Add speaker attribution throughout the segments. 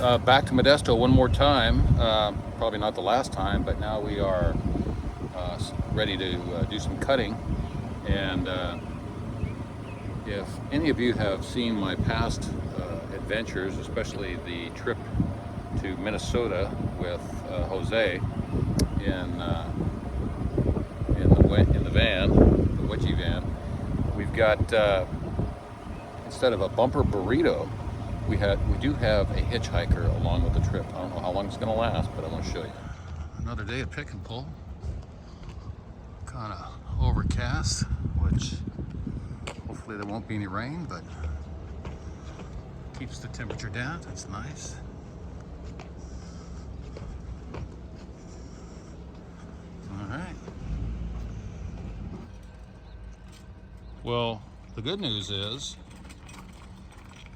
Speaker 1: Back to Modesto one more time. Probably not the last time, but now we are ready to do some cutting. And if any of you have seen my past adventures, especially the trip to Minnesota with Jose in the van, the wedgie van, we've got instead of a bumper burrito, we do have a hitchhiker along with the trip. I don't know how long it's going to last, but I want to show you. Another day of pick and pull. Kind of overcast, which hopefully there won't be any rain, but keeps the temperature down. That's nice. All right. Well, the good news is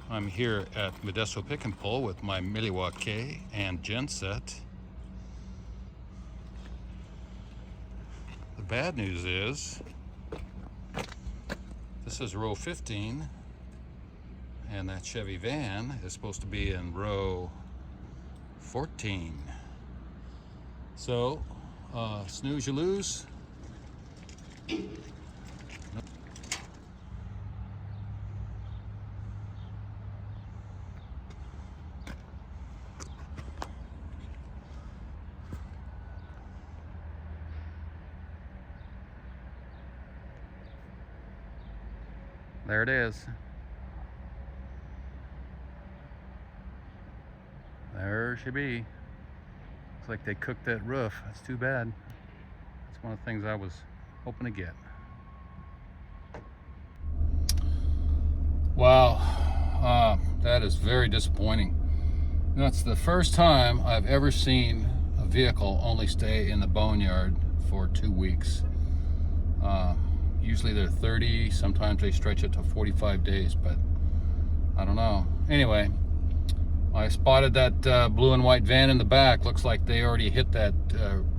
Speaker 1: I'm here at Modesto Pick and Pull with my Milwaukee and genset. The bad news is this is row 15 and that Chevy van is supposed to be in row 14. So, snooze you lose. There it is. There she be. Looks like they cooked that roof. That's too bad. That's one of the things I was hoping to get. Wow, that is very disappointing. That's the first time I've ever seen a vehicle only stay in the boneyard for 2 weeks. Usually they're 30, sometimes they stretch it to 45 days, but I don't know. Anyway, I spotted that blue and white van in the back. Looks like they already hit that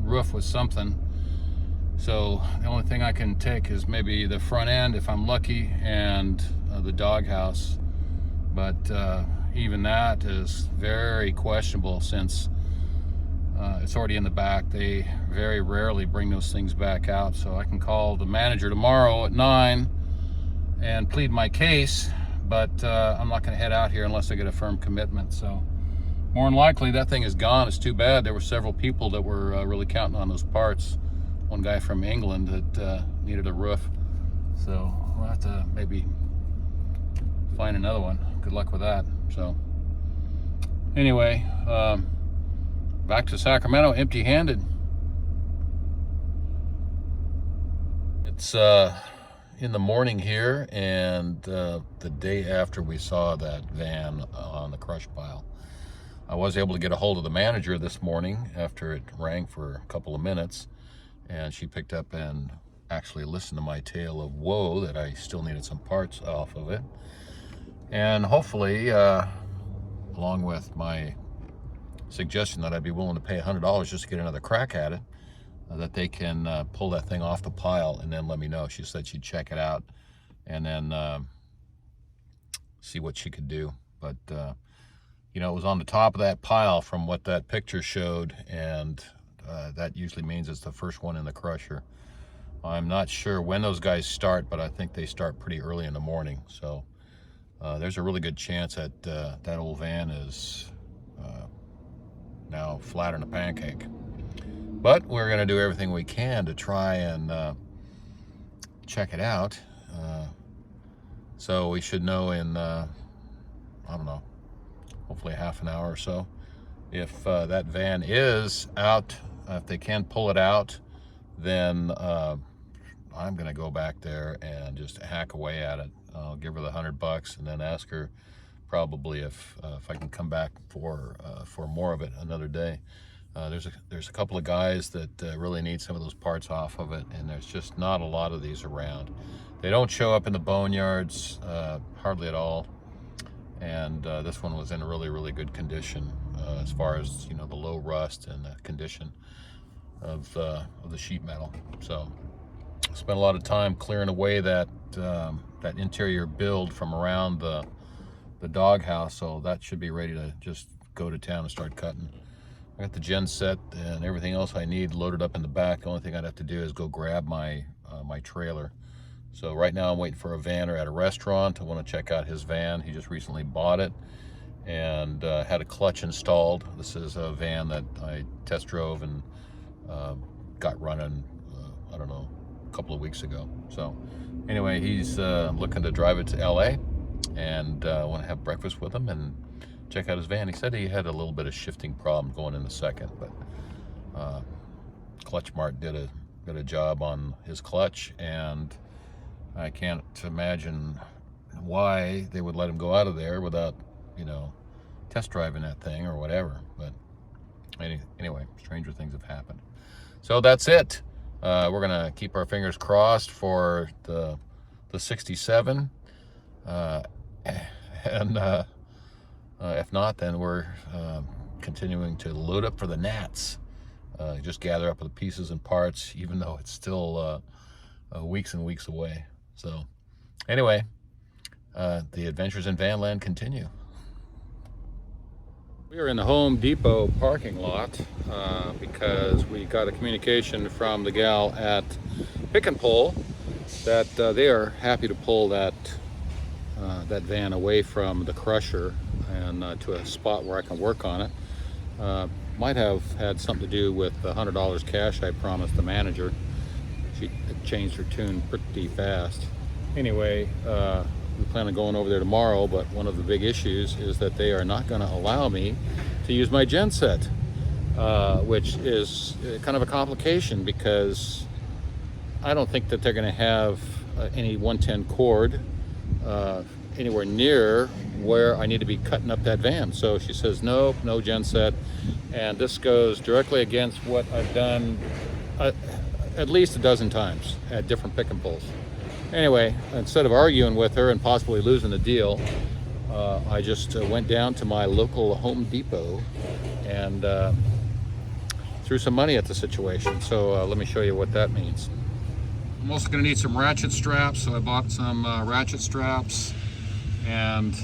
Speaker 1: roof with something. So the only thing I can take is maybe the front end if I'm lucky, and the doghouse. But even that is very questionable since it's already in the back. They very rarely bring those things back out. So I can call the manager tomorrow at 9 and plead my case, but I'm not going to head out here unless I get a firm commitment. So more than likely that thing is gone. It's too bad. There were several people that were really counting on those parts. One guy from England that needed a roof. So we'll have to maybe find another one. Good luck with that. So anyway, back to Sacramento empty-handed. It's in the morning here, and the day after we saw that van on the crush pile. I was able to get a hold of the manager this morning after it rang for a couple of minutes, and she picked up and actually listened to my tale of woe that I still needed some parts off of it. And hopefully, along with my suggestion that I'd be willing to pay $100 just to get another crack at it, that they can pull that thing off the pile and then let me know. She said she'd check it out and then see what she could do. But you know, it was on the top of that pile from what that picture showed, and that usually means it's the first one in the crusher. I'm not sure when those guys start, but I think they start pretty early in the morning. So there's a really good chance that that old van is now flatter than a pancake. But we're going to do everything we can to try and check it out. So we should know in, I don't know, hopefully half an hour or so, if that van is out. If they can pull it out, then I'm going to go back there and just hack away at it. I'll give her the $100 and then ask her probably if I can come back for more of it another day. There's a couple of guys that really need some of those parts off of it, and there's just not a lot of these around. They don't show up in the boneyards hardly at all, and this one was in really good condition as far as, you know, the low rust and the condition of the sheet metal. So I spent a lot of time clearing away that interior build from around the doghouse, so that should be ready to just go to town and start cutting. I got the gen set and everything else I need loaded up in the back. The only thing I'd have to do is go grab my my trailer. So right now I'm waiting for a vanner at a restaurant. I want to check out his van. He just recently bought it and had a clutch installed. This is a van that I test drove and got running, I don't know, a couple of weeks ago. So anyway, he's looking to drive it to LA, and I want to have breakfast with him and check out his van. He said he had a little bit of shifting problem going in the second, but Clutch Mart did a job on his clutch, and I can't imagine why they would let him go out of there without, you know, test driving that thing or whatever. But anyway, stranger things have happened. So that's it. We're gonna keep our fingers crossed for the 67, and if not, then we're continuing to load up for the gnats. Just gather up the pieces and parts, even though it's still weeks and weeks away. So anyway, the adventures in Vanland continue. We are in the Home Depot parking lot because we got a communication from the gal at Pick and Pull that they are happy to pull that van away from the crusher and to a spot where I can work on it. Might have had something to do with the $100 cash I promised the manager. She changed her tune pretty fast. Anyway, we plan on going over there tomorrow, but one of the big issues is that they are not going to allow me to use my gen set, which is kind of a complication because I don't think that they're going to have any 110 cord anywhere near where I need to be cutting up that van. So she says, no gen set. And this goes directly against what I've done at least a dozen times at different pick and pulls. Anyway, instead of arguing with her and possibly losing the deal, I just went down to my local Home Depot and threw some money at the situation. So let me show you what that means. I'm also going to need some ratchet straps, so I bought some ratchet straps and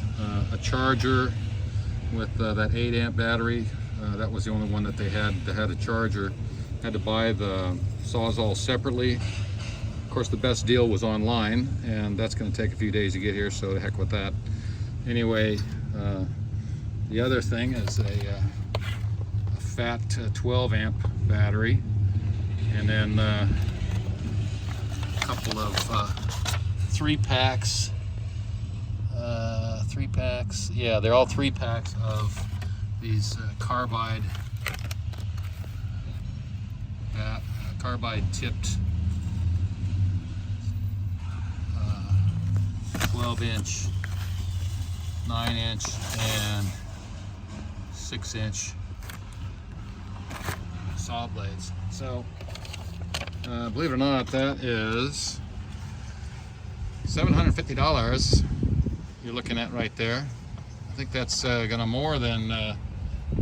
Speaker 1: a charger with that 8 amp battery. That was the only one that they had that had a charger. Had to buy the Sawzall separately. Of course, the best deal was online, and that's going to take a few days to get here, so the heck with that. Anyway, the other thing is a fat 12 amp battery, and then a couple of 3-packs. Yeah, they're all 3-packs of these carbide tipped 12-inch, 9-inch, and 6-inch saw blades. So believe it or not, that is $750 you're looking at right there. I think that's gonna more than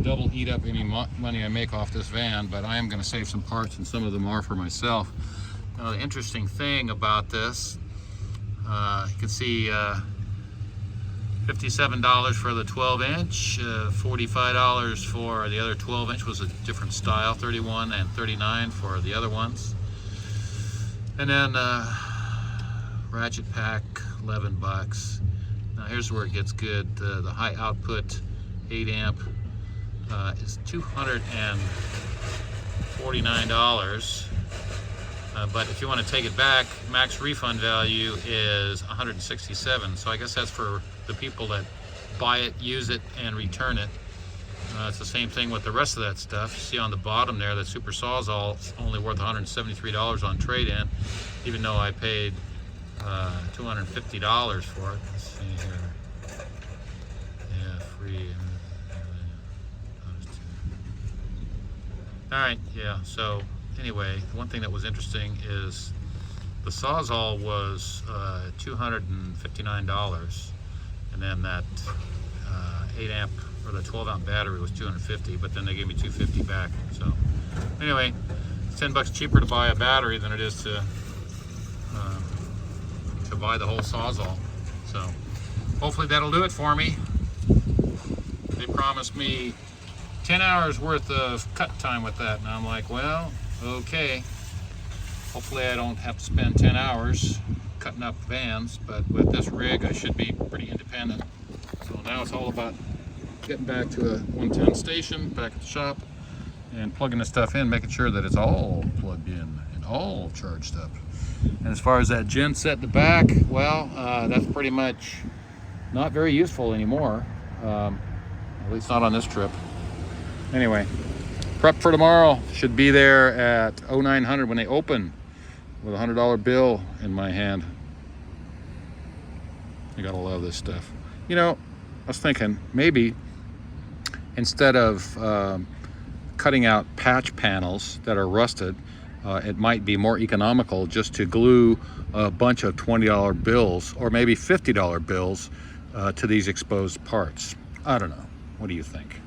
Speaker 1: double eat up any money I make off this van, but I am going to save some parts, and some of them are for myself. Now, the interesting thing about this, you can see $57 for the 12-inch, $45 for the other 12-inch, was a different style, 31 and 39 for the other ones. And then ratchet pack, $11. Now here's where it gets good. The high output 8 amp is $249, but if you want to take it back, max refund value is $167. So I guess that's for the people that buy it, use it, and return it. It's the same thing with the rest of that stuff. You see on the bottom there, that Super Sawzall is only worth $173 on trade-in, even though I paid $250 for it. Let's see here. Yeah, free. All right, yeah, so anyway, one thing that was interesting is the Sawzall was $259, and then that 8 amp or the 12 amp battery was $250, but then they gave me $250 back. So anyway, it's $10 cheaper to buy a battery than it is to buy the whole Sawzall. So hopefully that'll do it for me. They promised me 10 hours worth of cut time with that, and I'm like, well, okay. Hopefully I don't have to spend 10 hours cutting up vans, but with this rig I should be pretty independent. So now it's all about getting back to a 110 station, back at the shop, and plugging the stuff in, making sure that it's all plugged in and all charged up. And as far as that gen set in the back, well, that's pretty much not very useful anymore, at least not on this trip. Anyway, prep for tomorrow. Should be there at 0900 when they open, with a $100 bill in my hand. You gotta love this stuff. You know, I was thinking maybe instead of cutting out patch panels that are rusted, it might be more economical just to glue a bunch of $20 bills or maybe $50 bills to these exposed parts. I don't know. What do you think?